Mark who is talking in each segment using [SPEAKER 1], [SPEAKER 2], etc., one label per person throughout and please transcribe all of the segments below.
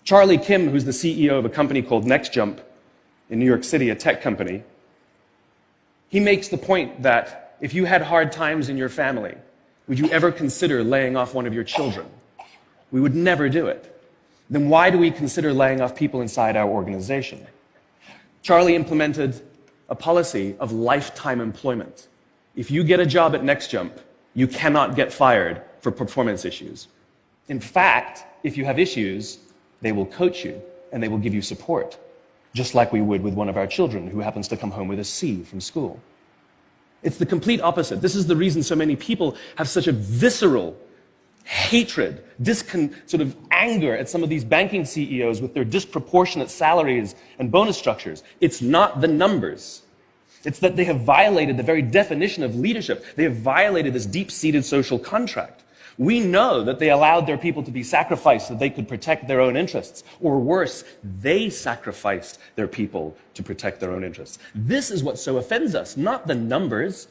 [SPEAKER 1] Charlie Kim, who's the CEO of a company called NextJump in New York City, a tech company, he makes the point that if you had hard times in your family, would you ever consider laying off one of your children? We would never do it. Then why do we consider laying off people inside our organization? Charlie implemented a policy of lifetime employment. If you get a job at NextJump, you cannot get fired for performance issues. In fact, if you have issues, they will coach you and they will give you support, just like we would with one of our children who happens to come home with a C from school. It's the complete opposite. This is the reason so many people have such a visceral hatred, sort of anger at some of these banking CEOs with their disproportionate salaries and bonus structures. It's not the numbers. It's that they have violated the very definition of leadership. They have violated this deep-seated social contract. We know that they allowed their people to be sacrificed so that they could protect their own interests. Or worse, they sacrificed their people to protect their own interests. This is what so offends us, not the numbers.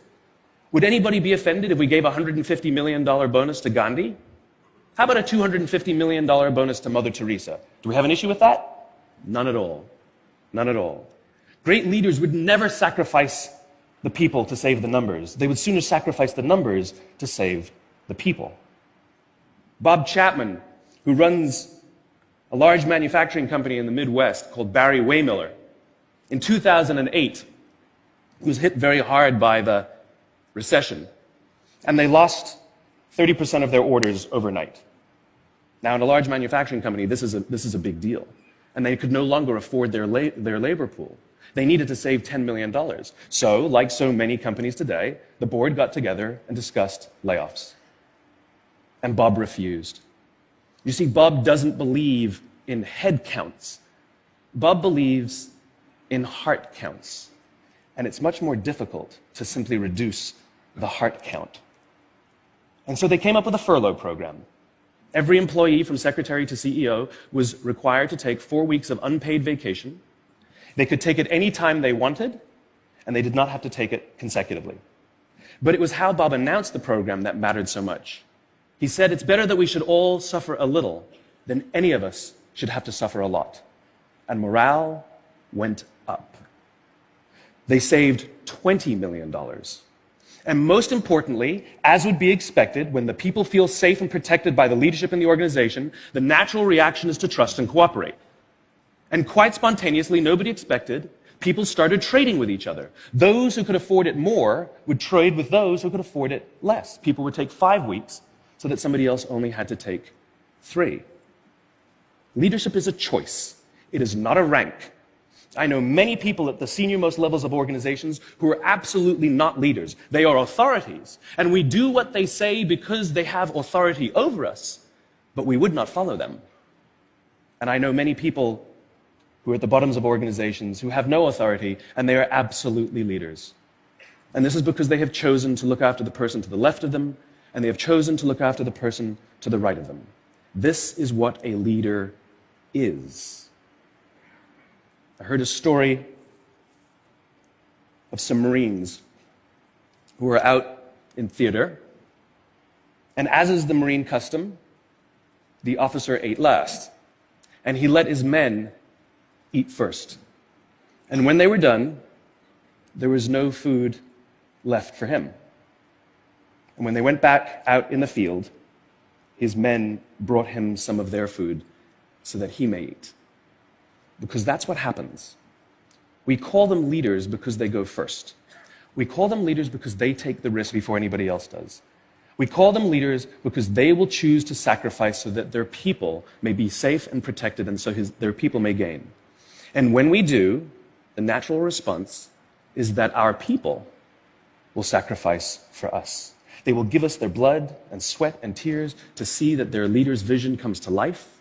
[SPEAKER 1] Would anybody be offended if we gave a $150 million bonus to Gandhi? How about a $250 million bonus to Mother Teresa? Do we have an issue with that? None at all. None at all. Great leaders would never sacrifice the people to save the numbers. They would sooner sacrifice the numbers to save the people. Bob Chapman, who runs a large manufacturing company in the Midwest called Barry Waymiller, in 2008, he was hit very hard by the recession, and they lost 30% of their orders overnight. Now, in a large manufacturing company, this is a big deal, and they could no longer afford their labor pool. They needed to save $10 million. So, like so many companies today, the board got together and discussed layoffs. And Bob refused. You see, Bob doesn't believe in head counts. Bob believes in heart counts. And it's much more difficult to simply reduce the heart count. And so they came up with a furlough program. Every employee, from secretary to CEO, was required to take 4 weeks of unpaid vacation. They could take it any time they wanted, and they did not have to take it consecutively. But it was how Bob announced the program that mattered so much. He said, it's better that we should all suffer a little than any of us should have to suffer a lot. And morale went up. They saved $20 million. And most importantly, as would be expected, when the people feel safe and protected by the leadership in the organization, the natural reaction is to trust and cooperate. And quite spontaneously, nobody expected, people started trading with each other. Those who could afford it more would trade with those who could afford it less. People would take 5 weeks so that somebody else only had to take 3. Leadership is a choice. It is not a rank. I know many people at the senior-most levels of organizations who are absolutely not leaders. They are authorities, and we do what they say because they have authority over us, but we would not follow them. And I know many people who are at the bottoms of organizations who have no authority, and they are absolutely leaders. And this is because they have chosen to look after the person to the left of them, and they have chosen to look after the person to the right of them. This is what a leader is. I heard a story of some Marines who were out in theater, and as is the Marine custom, the officer ate last, and he let his men eat first. And when they were done, there was no food left for him. And when they went back out in the field, his men brought him some of their food so that he may eat. Because that's what happens. We call them leaders because they go first. We call them leaders because they take the risk before anybody else does. We call them leaders because they will choose to sacrifice so that their people may be safe and protected, and so their people may gain. And when we do, the natural response is that our people will sacrifice for us. They will give us their blood and sweat and tears to see that their leader's vision comes to life.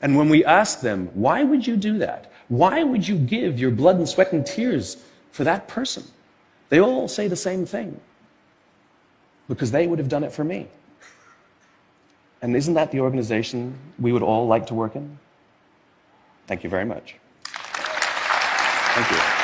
[SPEAKER 1] And when we ask them, why would you do that? Why would you give your blood and sweat and tears for that person? They all say the same thing. Because they would have done it for me. And isn't that the organization we would all like to work in? Thank you very much. Thank you.